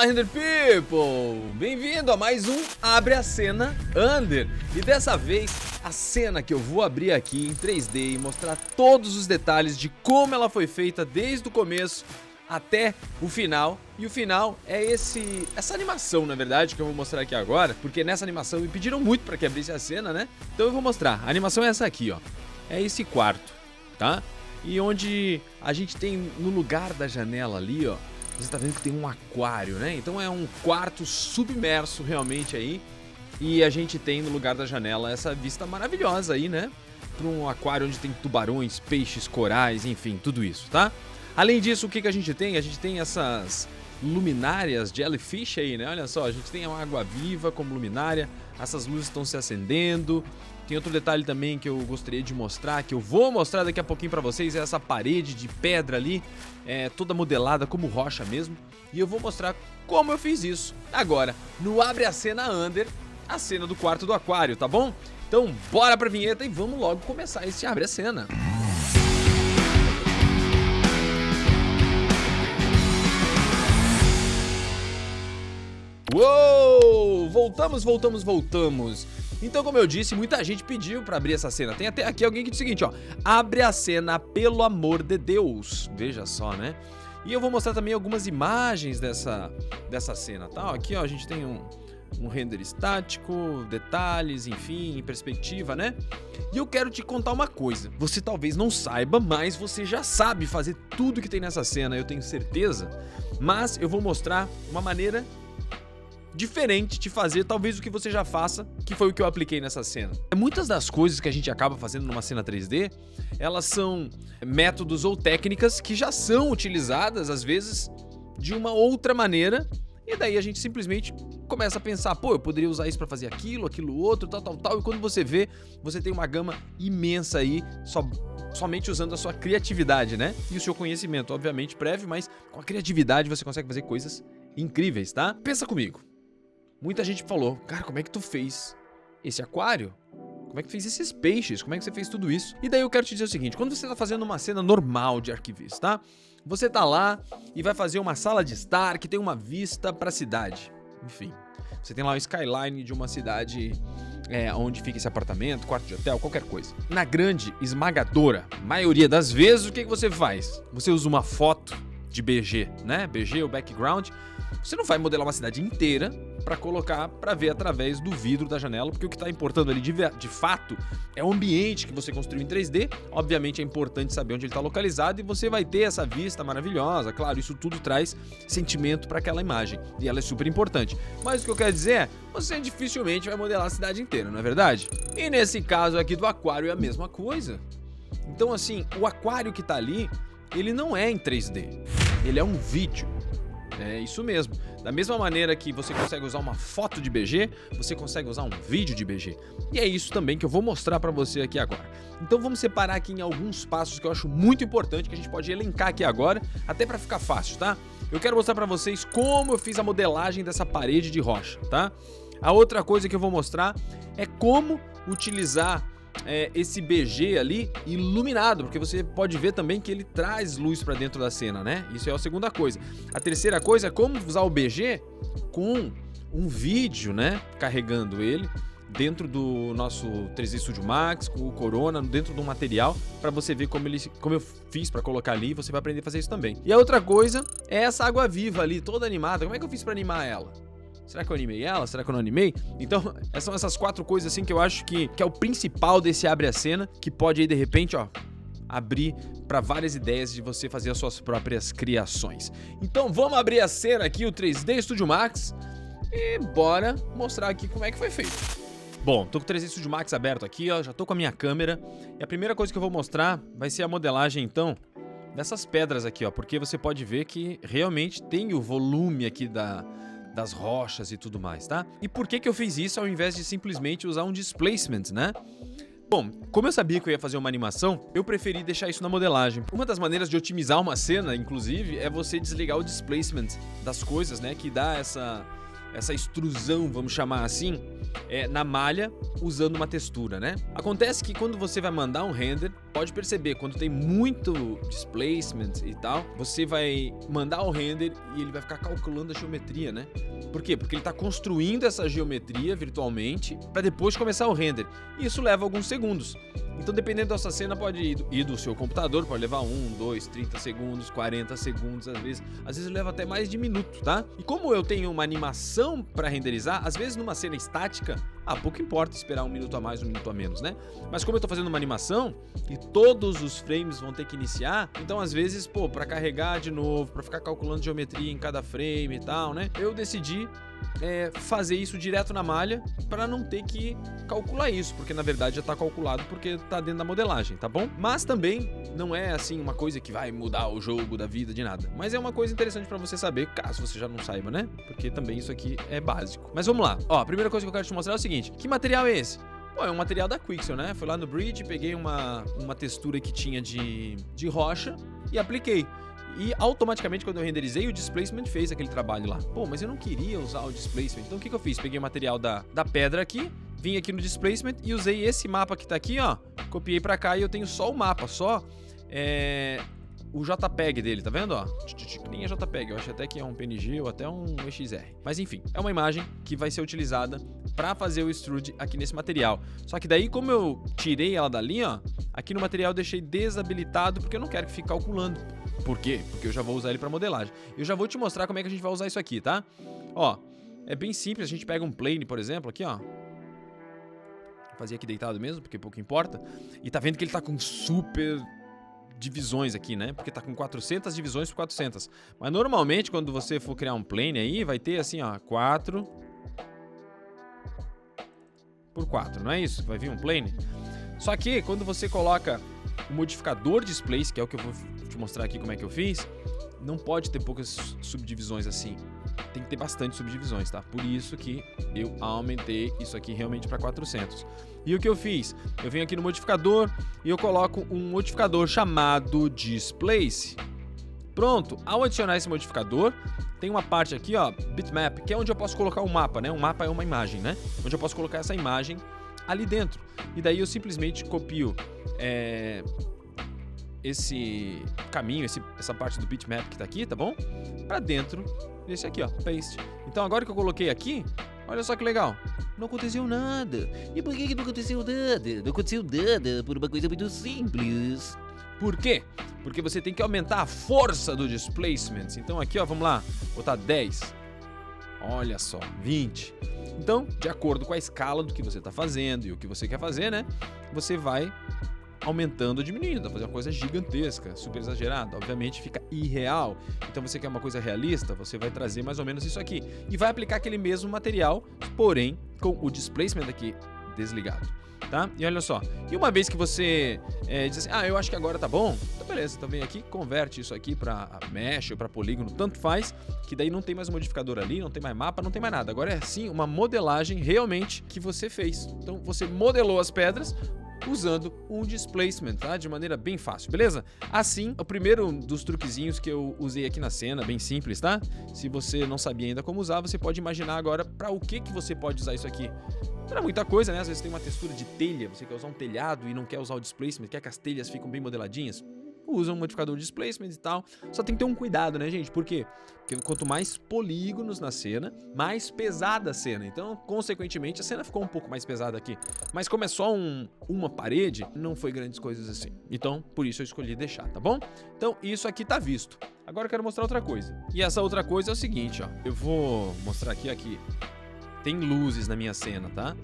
Fala, Render People! Bem-vindo a mais um Abre a Cena Under. E dessa vez, a cena que eu vou abrir aqui em 3D e mostrar todos os detalhes de como ela foi feita desde o começo até o final. E o final é essa animação, na verdade, que eu vou mostrar aqui agora, porque nessa animação me pediram muito para que abrisse a cena, né? Então eu vou mostrar. A animação é essa aqui, ó. É esse quarto, tá? E onde a gente tem no lugar da janela ali, ó, você tá vendo que tem um aquário, né? Então é um quarto submerso realmente aí. E a gente tem no lugar da janela essa vista maravilhosa aí, né? Para um aquário onde tem tubarões, peixes, corais, enfim, tudo isso, tá? Além disso, o que a gente tem? A gente tem essas luminárias jellyfish aí, né? Olha só, a gente tem a água viva como luminária. Essas luzes estão se acendendo. Tem outro detalhe também que eu gostaria de mostrar, que eu vou mostrar daqui a pouquinho pra vocês, é essa parede de pedra ali, toda modelada como rocha mesmo. E eu vou mostrar como eu fiz isso agora, no Abre a Cena Under, a cena do quarto do aquário, tá bom? Então bora pra vinheta e vamos logo começar esse Abre a Cena. Uou! Voltamos! Então, como eu disse, muita gente pediu pra abrir essa cena. Tem até aqui alguém que diz o seguinte, ó: abre a cena, pelo amor de Deus. Veja só, né? E eu vou mostrar também algumas imagens dessa cena, tá? Aqui, ó, a gente tem um render estático, detalhes, enfim, em perspectiva, né? E eu quero te contar uma coisa. Você talvez não saiba, mas você já sabe fazer tudo que tem nessa cena, eu tenho certeza. Mas eu vou mostrar uma maneira diferente de fazer, talvez o que você já faça, que foi o que eu apliquei nessa cena. Muitas das coisas que a gente acaba fazendo numa cena 3D, elas são métodos ou técnicas que já são utilizadas, às vezes, de uma outra maneira, e daí a gente simplesmente começa a pensar, pô, eu poderia usar isso pra fazer aquilo outro, tal, e quando você vê, você tem uma gama imensa aí, somente usando a sua criatividade, né? E o seu conhecimento, obviamente, prévio, mas com a criatividade você consegue fazer coisas incríveis, tá? Pensa comigo. Muita gente falou, cara, como é que tu fez esse aquário? Como é que fez esses peixes? Como é que você fez tudo isso? E daí eu quero te dizer o seguinte, quando você tá fazendo uma cena normal de arquivista, tá? Você tá lá e vai fazer uma sala de estar que tem uma vista pra cidade. Enfim, você tem lá o skyline de uma cidade onde fica esse apartamento, quarto de hotel, qualquer coisa. Na grande, esmagadora maioria das vezes, o que você faz? Você usa uma foto de BG, né? BG, o background. Você não vai modelar uma cidade inteira para colocar para ver através do vidro da janela, porque o que está importando ali de fato é o ambiente que você construiu em 3D. Obviamente é importante saber onde ele está localizado e você vai ter essa vista maravilhosa. Claro, isso tudo traz sentimento para aquela imagem e ela é super importante. Mas o que eu quero dizer é, você dificilmente vai modelar a cidade inteira, não é verdade? E nesse caso aqui do aquário é a mesma coisa. Então assim, o aquário que está ali, ele não é em 3D, ele é um vídeo. É isso mesmo. Da mesma maneira que você consegue usar uma foto de BG, você consegue usar um vídeo de BG. E é isso também que eu vou mostrar pra você aqui agora. Então vamos separar aqui em alguns passos que eu acho muito importante, que a gente pode elencar aqui agora, até pra ficar fácil, tá? Eu quero mostrar pra vocês como eu fiz a modelagem dessa parede de rocha, tá? A outra coisa que eu vou mostrar é como utilizar esse BG ali iluminado, porque você pode ver também que ele traz luz pra dentro da cena, né? Isso é a segunda coisa. A terceira coisa é como usar o BG com um vídeo, né? Carregando ele dentro do nosso 3D Studio Max, com o Corona, dentro do material, pra você ver como eu fiz pra colocar ali, e você vai aprender a fazer isso também. E a outra coisa é essa água viva ali, toda animada. Como é que eu fiz pra animar ela? Será que eu animei ela? Será que eu não animei? Então, são essas quatro coisas assim que eu acho que é o principal desse Abre a Cena, que pode aí de repente, ó, abrir para várias ideias de você fazer as suas próprias criações. Então vamos abrir a cena aqui, o 3D Studio Max, e bora mostrar aqui como é que foi feito. Bom, tô com o 3D Studio Max aberto aqui, ó, já tô com a minha câmera, e a primeira coisa que eu vou mostrar vai ser a modelagem então dessas pedras aqui, ó, porque você pode ver que realmente tem o volume aqui das rochas e tudo mais, tá? E por que eu fiz isso ao invés de simplesmente usar um displacement, né? Bom, como eu sabia que eu ia fazer uma animação, eu preferi deixar isso na modelagem. Uma das maneiras de otimizar uma cena, inclusive, é você desligar o displacement das coisas, né? Que dá essa extrusão, vamos chamar assim, na malha usando uma textura, né? Acontece que quando você vai mandar um render, pode perceber, quando tem muito displacement e tal, você vai mandar o render e ele vai ficar calculando a geometria, né? Por quê? Porque ele está construindo essa geometria virtualmente para depois começar o render. E isso leva alguns segundos. Então, dependendo da sua cena, pode ir do seu computador, pode levar 1, 2, 30 segundos, 40 segundos, às vezes leva até mais de minuto, tá? E como eu tenho uma animação para renderizar, às vezes numa cena estática, pouco importa esperar 1 minuto a mais, 1 minuto a menos, né? Mas como eu tô fazendo uma animação e todos os frames vão ter que iniciar, então às vezes, para carregar de novo, para ficar calculando geometria em cada frame e tal, né? Eu decidi fazer isso direto na malha para não ter que calcular isso, porque na verdade já tá calculado porque tá dentro da modelagem, tá bom? Mas também não é assim uma coisa que vai mudar o jogo da vida de nada, mas é uma coisa interessante para você saber, caso você já não saiba, né? Porque também isso aqui é básico. Mas vamos lá, a primeira coisa que eu quero te mostrar é o seguinte: que material é esse? É um material da Quixel, né? Fui lá no Bridge, peguei uma textura que tinha de rocha e apliquei. E automaticamente, quando eu renderizei, o displacement fez aquele trabalho lá. Mas eu não queria usar o displacement. Então o que eu fiz? Peguei o material da pedra aqui, vim aqui no displacement e usei esse mapa que tá aqui, ó. Copiei pra cá e eu tenho só o mapa, só o JPEG dele, tá vendo, ó? Nem é JPEG, eu acho até que é um PNG ou até um XR. Mas enfim, é uma imagem que vai ser utilizada pra fazer o extrude aqui nesse material. Só que daí, como eu tirei ela dali, ó, aqui no material eu deixei desabilitado porque eu não quero que fique calculando. Por quê? Porque eu já vou usar ele pra modelagem. Eu já vou te mostrar como é que a gente vai usar isso aqui, tá? Ó, é bem simples, a gente pega um plane, por exemplo, aqui, ó. Vou fazer aqui deitado mesmo, porque pouco importa. E tá vendo que ele tá com super divisões aqui, né? Porque tá com 400 divisões por 400. Mas normalmente, quando você for criar um plane aí, vai ter assim, ó, 4 por 4, não é isso? Vai vir um plane. Só que, quando você coloca o modificador displace, que é o que eu vou te mostrar aqui como é que eu fiz, não pode ter poucas subdivisões assim. Tem que ter bastante subdivisões, tá? Por isso que eu aumentei isso aqui realmente para 400. E o que eu fiz? Eu venho aqui no modificador e eu coloco um modificador chamado Displace. Pronto, ao adicionar esse modificador, tem uma parte aqui, ó, Bitmap, que é onde eu posso colocar um mapa, né? Um mapa é uma imagem, né? Onde eu posso colocar essa imagem ali dentro. E daí eu simplesmente copio esse caminho, essa parte do bitmap que tá aqui, tá bom? Pra dentro desse aqui, ó, paste. Então agora que eu coloquei aqui, olha só que legal. Não aconteceu nada. E por que não aconteceu nada? Não aconteceu nada por uma coisa muito simples. Por quê? Porque você tem que aumentar a força do displacement. Então aqui, ó, vamos lá, botar 10. Olha só, 20. Então, de acordo com a escala do que você está fazendo e o que você quer fazer, né? Você vai aumentando ou diminuindo, fazer uma coisa gigantesca, super exagerada, obviamente fica irreal. Então você quer uma coisa realista, você vai trazer mais ou menos isso aqui e vai aplicar aquele mesmo material, porém com o displacement aqui desligado, tá? E olha só, e uma vez que você diz assim, eu acho que agora tá bom, então beleza, então vem aqui, converte isso aqui para mesh ou para polígono, tanto faz, que daí não tem mais modificador ali, não tem mais mapa, não tem mais nada. Agora é sim uma modelagem realmente que você fez. Então você modelou as pedras usando um displacement, tá? De maneira bem fácil, beleza? Assim, o primeiro dos truquezinhos que eu usei aqui na cena, bem simples, tá? Se você não sabia ainda como usar, você pode imaginar agora para o que você pode usar isso aqui. Para muita coisa, né? Às vezes tem uma textura de telha, você quer usar um telhado e não quer usar o displacement, quer que as telhas fiquem bem modeladinhas. Usa um modificador de displacement e tal. Só tem que ter um cuidado, né, gente? Por quê? Porque quanto mais polígonos na cena, mais pesada a cena. Então, consequentemente, a cena ficou um pouco mais pesada aqui. Mas como é só uma parede, não foi grandes coisas assim. Então, por isso eu escolhi deixar, tá bom? Então, isso aqui tá visto. Agora eu quero mostrar outra coisa. E essa outra coisa é o seguinte, ó. Eu vou mostrar aqui. Tem luzes na minha cena, tá?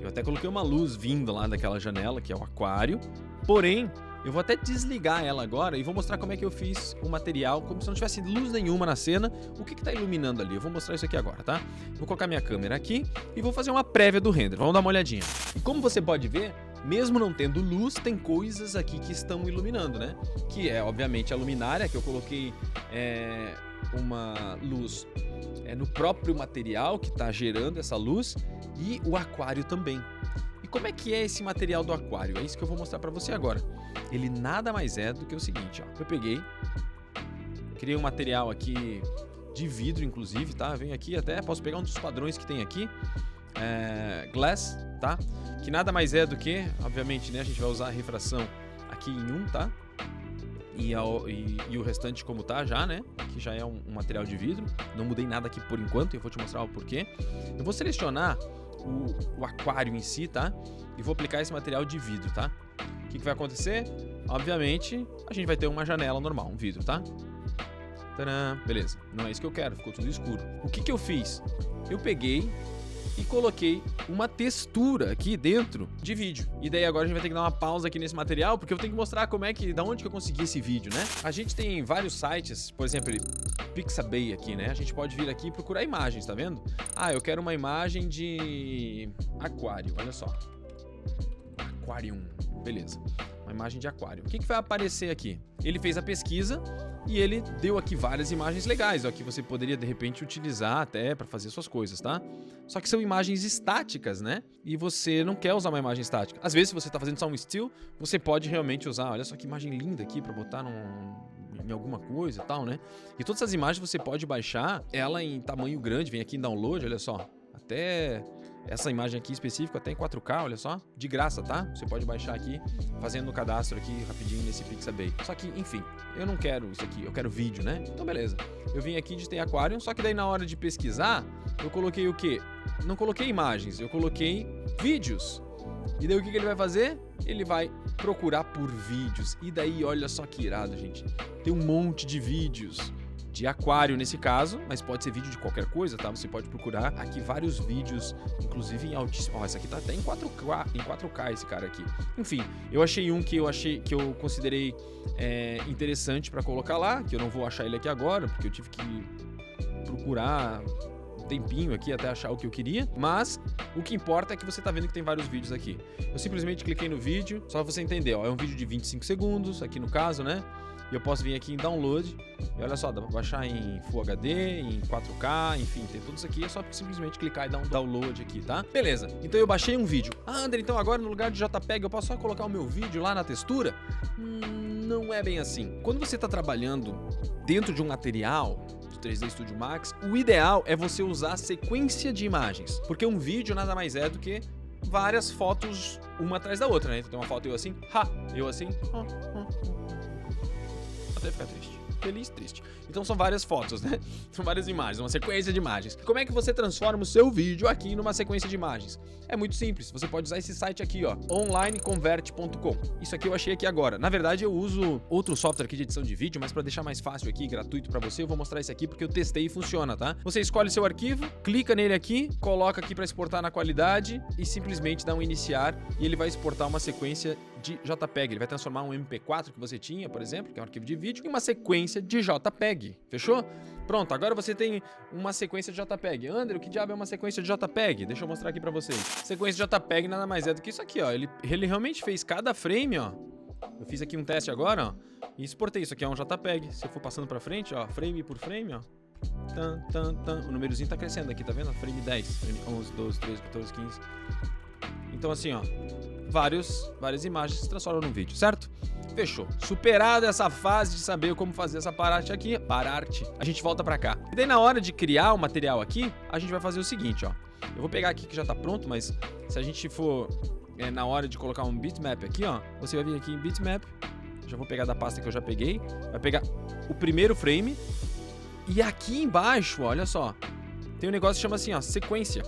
Eu até coloquei uma luz vindo lá daquela janela, que é o aquário. Porém, eu vou até desligar ela agora e vou mostrar como é que eu fiz o material, como se não tivesse luz nenhuma na cena. O que tá iluminando ali? Eu vou mostrar isso aqui agora, tá? Vou colocar minha câmera aqui e vou fazer uma prévia do render. Vamos dar uma olhadinha. E como você pode ver, mesmo não tendo luz, tem coisas aqui que estão iluminando, né? Que é, obviamente, a luminária, que eu coloquei uma luz no próprio material que tá gerando essa luz, e o aquário também. E como é que é esse material do aquário? É isso que eu vou mostrar pra você agora. Ele nada mais é do que o seguinte, ó. Eu peguei, criei um material aqui de vidro, inclusive, tá? Eu venho aqui até, posso pegar um dos padrões que tem aqui, Glass, tá? Que nada mais é do que, obviamente, né? A gente vai usar a refração aqui em 1, tá? E o restante como tá já, né? Que já é um material de vidro. Não mudei nada aqui por enquanto, eu vou te mostrar o porquê. Eu vou selecionar o aquário em si, tá? E vou aplicar esse material de vidro, tá? O que vai acontecer? Obviamente, a gente vai ter uma janela normal, um vidro, tá? Tadã! Beleza, não é isso que eu quero, ficou tudo escuro. O que eu fiz? Eu peguei e coloquei uma textura aqui dentro de vídeo. E daí agora a gente vai ter que dar uma pausa aqui nesse material, porque eu tenho que mostrar da onde que eu consegui esse vídeo, né? A gente tem vários sites, por exemplo, Pixabay aqui, né? A gente pode vir aqui e procurar imagens, tá vendo? Ah, eu quero uma imagem de aquário, olha só. Aquarium, beleza. Uma imagem de aquário. O que vai aparecer aqui? Ele fez a pesquisa e ele deu aqui várias imagens legais, ó, que você poderia de repente utilizar até para fazer suas coisas, tá? Só que são imagens estáticas, né? E você não quer usar uma imagem estática. Às vezes, se você tá fazendo só um still, você pode realmente usar, olha só que imagem linda aqui para botar em alguma coisa e tal, né? E todas essas imagens você pode baixar ela em tamanho grande, vem aqui em download, olha só. Até essa imagem aqui específica, até em 4K, olha só. De graça, tá? Você pode baixar aqui, fazendo o cadastro aqui rapidinho nesse Pixabay. Só que, enfim, eu não quero isso aqui, eu quero vídeo, né? Então, beleza. Eu vim aqui, digitei Aquarium, só que daí na hora de pesquisar, eu coloquei o quê? Não coloquei imagens, eu coloquei vídeos. E daí o que ele vai fazer? Ele vai procurar por vídeos. E daí, olha só que irado, gente. Tem um monte de vídeos. De aquário nesse caso, mas pode ser vídeo de qualquer coisa, tá? Você pode procurar aqui vários vídeos, inclusive em altíssimo... Ó, esse aqui tá até em 4K esse cara aqui. Enfim, eu achei um que eu considerei interessante pra colocar lá, que eu não vou achar ele aqui agora, porque eu tive que procurar um tempinho aqui até achar o que eu queria, mas o que importa é que você tá vendo que tem vários vídeos aqui. Eu simplesmente cliquei no vídeo, só pra você entender, ó, é um vídeo de 25 segundos, aqui no caso, né? E eu posso vir aqui em download, e olha só, dá pra baixar em Full HD, em 4K, enfim, tem tudo isso aqui, é só simplesmente clicar e dar um download aqui, tá? Beleza, então eu baixei um vídeo. Ah, André, então agora no lugar de JPEG eu posso só colocar o meu vídeo lá na textura? Não é bem assim. Quando você tá trabalhando dentro de um material do 3D Studio Max, o ideal é você usar sequência de imagens, porque um vídeo nada mais é do que várias fotos uma atrás da outra, né? Então tem uma foto eu assim, eu assim, até ficar triste. Feliz, triste. Então são várias fotos, né? São várias imagens, uma sequência de imagens. Como é que você transforma o seu vídeo aqui numa sequência de imagens? É muito simples, você pode usar esse site aqui, ó, onlineconvert.com. Isso aqui eu achei aqui agora. Na verdade, eu uso outro software aqui de edição de vídeo, mas para deixar mais fácil aqui, gratuito para você, eu vou mostrar esse aqui porque eu testei e funciona, tá? Você escolhe seu arquivo, clica nele aqui, coloca aqui para exportar na qualidade e simplesmente dá um iniciar e ele vai exportar uma sequência de JPEG. Ele vai transformar um MP4 que você tinha, por exemplo, que é um arquivo de vídeo, em uma sequência de JPEG. Fechou? Pronto, agora você tem uma sequência de JPEG. André, o que diabo é uma sequência de JPEG? Deixa eu mostrar aqui pra vocês. Sequência de JPEG nada mais é do que isso aqui, ó. Ele realmente fez cada frame, ó. Eu fiz aqui um teste agora, ó, e exportei. Isso aqui é um JPEG. Se eu for passando pra frente, ó, frame por frame, ó. O númerozinho tá crescendo aqui, tá vendo? Frame 10, frame 11, 12, 13, 14, 15. Então assim, ó, várias imagens se transformam num vídeo, certo? Fechou. Superada essa fase de saber como fazer essa pararte aqui, a gente volta pra cá. E daí na hora de criar o material aqui, a gente vai fazer o seguinte, ó. Eu vou pegar aqui que já tá pronto, mas se a gente for na hora de colocar um bitmap aqui, ó, você vai vir aqui em bitmap, já vou pegar da pasta que eu já peguei, vai pegar o primeiro frame e aqui embaixo, olha só, tem um negócio que chama assim, ó, sequência.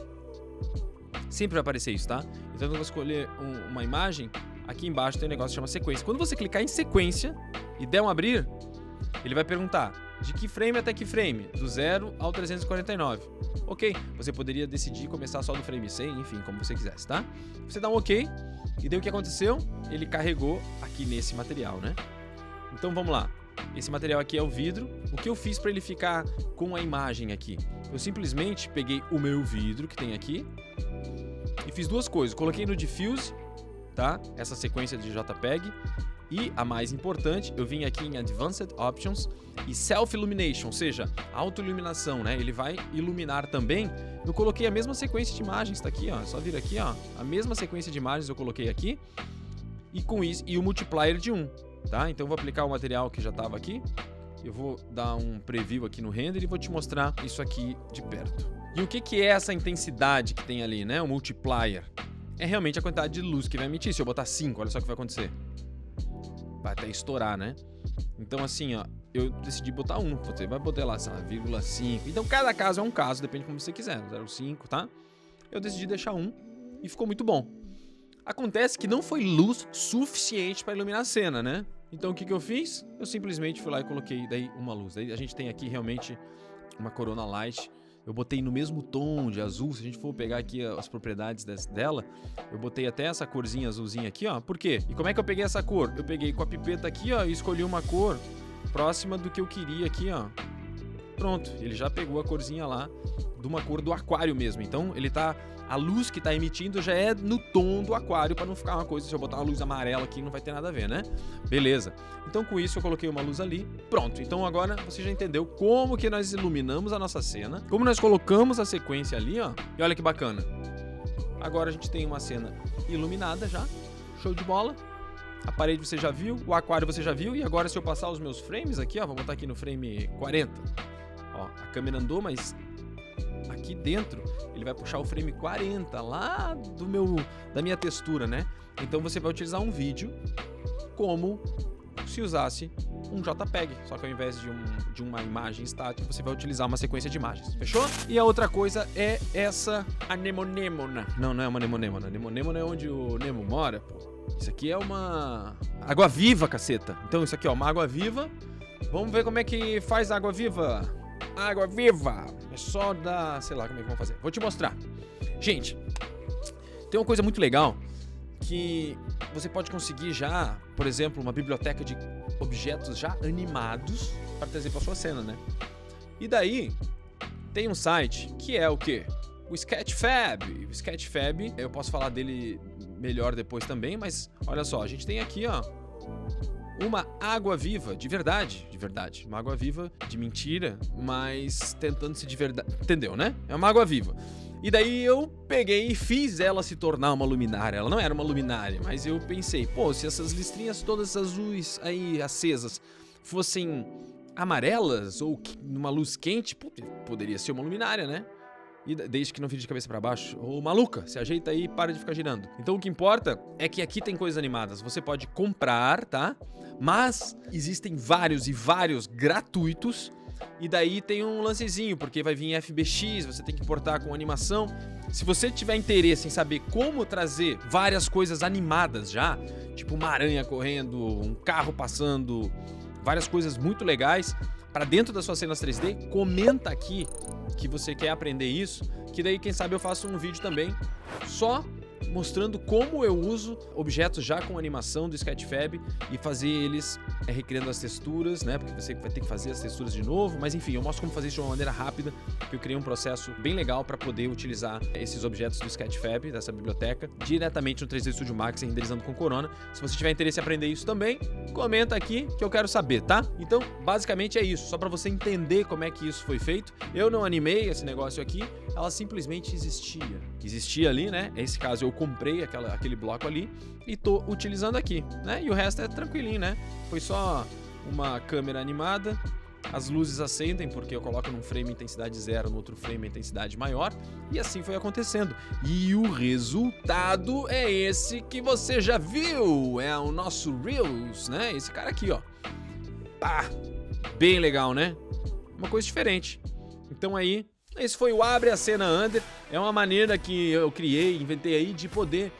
Sempre vai aparecer isso, tá? Então eu vou escolher uma imagem, aqui embaixo tem um negócio que chama sequência. Quando você clicar em sequência e der um abrir, ele vai perguntar de que frame até que frame? Do 0 ao 349. Ok, você poderia decidir começar só do frame 100, enfim, como você quisesse, tá? Você dá um ok, e daí o que aconteceu? Ele carregou aqui nesse material, né? Então vamos lá. Esse material aqui é o vidro. O que eu fiz para ele ficar com a imagem aqui? Eu simplesmente peguei o meu vidro que tem aqui e fiz duas coisas. Coloquei no Diffuse, tá? Essa sequência de JPEG. E a mais importante, eu vim aqui em Advanced Options e Self Illumination, ou seja, autoiluminação, né? Ele vai iluminar também. Eu coloquei a mesma sequência de imagens, tá aqui, ó. É só vir aqui, ó. A mesma sequência de imagens eu coloquei aqui. E com isso, e o multiplier de 1, tá? Então eu vou aplicar o material que já estava aqui. Eu vou dar um preview aqui no render e vou te mostrar isso aqui de perto. E o que é essa intensidade que tem ali, né? O multiplier. É realmente a quantidade de luz que vai emitir. Se eu botar 5, olha só o que vai acontecer. Vai até estourar, né? Então assim, ó, eu decidi botar 1. Você vai botar lá, sei lá, 0,5. Então cada caso é um caso, depende de como você quiser. 0,5, tá? Eu decidi deixar 1 e ficou muito bom. Acontece que não foi luz suficiente para iluminar a cena, né? Então o que eu fiz? Eu simplesmente fui lá e coloquei daí uma luz. Daí a gente tem aqui realmente uma Corona Light. Eu botei no mesmo tom de azul. Se a gente for pegar aqui as propriedades dela, eu botei até essa corzinha azulzinha aqui, ó. Por quê? E como é que eu peguei essa cor? Eu peguei com a pipeta aqui, ó, e escolhi uma cor próxima do que eu queria aqui, ó. Pronto, ele já pegou a corzinha lá de uma cor do aquário mesmo. Então ele tá, a luz que tá emitindo já é no tom do aquário, para não ficar uma coisa, se eu botar uma luz amarela aqui não vai ter nada a ver, né? Beleza. Então com isso eu coloquei uma luz ali. Pronto. Então agora você já entendeu como que nós iluminamos a nossa cena, como nós colocamos a sequência ali, ó. E olha que bacana. Agora a gente tem uma cena iluminada já. Show de bola. A parede você já viu, o aquário você já viu. E agora se eu passar os meus frames aqui, ó, vou botar aqui no frame 40. Ó, a câmera andou, mas aqui dentro ele vai puxar o frame 40 lá da minha textura, né? Então você vai utilizar um vídeo como se usasse um JPEG, só que ao invés de uma imagem estática, você vai utilizar uma sequência de imagens, fechou? E a outra coisa é essa anemonêmona. Não é uma anemonêmona. Anemonêmona é onde o Nemo mora, pô. Isso aqui é uma água viva, caceta. Então isso aqui, ó, uma água viva. Vamos ver como é que faz água viva. Água viva. É só dar, sei lá como é que vamos fazer. Vou te mostrar. Gente, tem uma coisa muito legal que você pode conseguir já, por exemplo, uma biblioteca de objetos já animados para trazer para sua cena, né? E daí tem um site que é o quê? O Sketchfab. O Sketchfab, eu posso falar dele melhor depois também, mas olha só, a gente tem aqui, ó, uma água viva, de verdade, uma água viva de mentira, mas tentando se de verdade, entendeu, né? É uma água viva. E daí eu peguei e fiz ela se tornar uma luminária. Ela não era uma luminária, mas eu pensei, pô, se essas listrinhas todas azuis aí acesas fossem amarelas ou numa luz quente, poderia ser uma luminária, né? E desde que não vire de cabeça pra baixo. Ô, maluca, se ajeita aí e para de ficar girando. Então o que importa é que aqui tem coisas animadas. Você pode comprar, tá? Mas existem vários gratuitos. E daí tem um lancezinho, porque vai vir FBX, você tem que importar com animação. Se você tiver interesse em saber como trazer várias coisas animadas já, tipo uma aranha correndo, um carro passando, várias coisas muito legais para dentro das suas cenas 3D, comenta aqui que você quer aprender isso, que daí quem sabe eu faço um vídeo também só mostrando como eu uso objetos já com animação do Sketchfab e fazer eles recriando as texturas, né? Porque você vai ter que fazer as texturas de novo, mas enfim, eu mostro como fazer isso de uma maneira rápida, que eu criei um processo bem legal para poder utilizar esses objetos do Sketchfab, dessa biblioteca, diretamente no 3D Studio Max, renderizando com Corona. Se você tiver interesse em aprender isso também, comenta aqui que eu quero saber, tá? Então, basicamente é isso, só para você entender como é que isso foi feito. Eu não animei esse negócio aqui, ela simplesmente existia. Existia ali, né? Nesse caso eu comprei aquele bloco ali e tô utilizando aqui, né? E o resto é tranquilinho, né? Foi só uma câmera animada, as luzes acendem porque eu coloco num frame intensidade 0, no outro frame intensidade maior, e assim foi acontecendo. E o resultado é esse que você já viu, é o nosso Reels, né? Esse cara aqui, ó. Pá! Bem legal, né? Uma coisa diferente. Então aí, esse foi o Abre a Cena Under. É uma maneira que eu criei, inventei aí de poder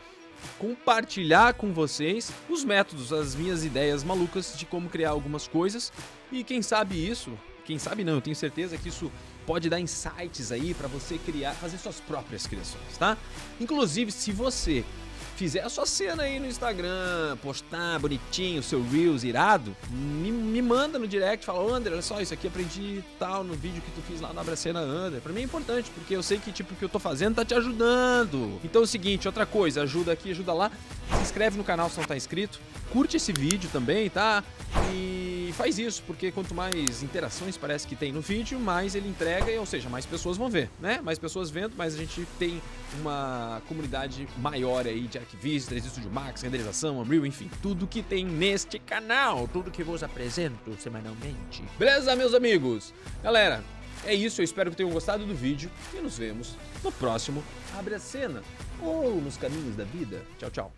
compartilhar com vocês os métodos, as minhas ideias malucas de como criar algumas coisas. E quem sabe isso, quem sabe não, eu tenho certeza que isso pode dar insights aí pra você criar, fazer suas próprias criações, tá? Inclusive, se você fizer a sua cena aí no Instagram, postar bonitinho o seu Reels irado, me manda no direct, fala, Under, olha só, isso aqui aprendi tal no vídeo que tu fiz lá no Abre a Cena Under. Pra mim é importante, porque eu sei que tipo, o que eu tô fazendo tá te ajudando. Então é o seguinte, outra coisa, ajuda aqui, ajuda lá, se inscreve no canal se não tá inscrito, curte esse vídeo também, tá? E E faz isso, porque quanto mais interações parece que tem no vídeo, mais ele entrega, ou seja, mais pessoas vão ver, né? Mais pessoas vendo, mais a gente tem uma comunidade maior aí de arquivistas, Estúdio Max, renderização, Unreal, enfim, tudo que tem neste canal, tudo que vos apresento semanalmente. Beleza, meus amigos? Galera, é isso, eu espero que tenham gostado do vídeo e nos vemos no próximo Abre a Cena ou nos Caminhos da Vida. Tchau, tchau.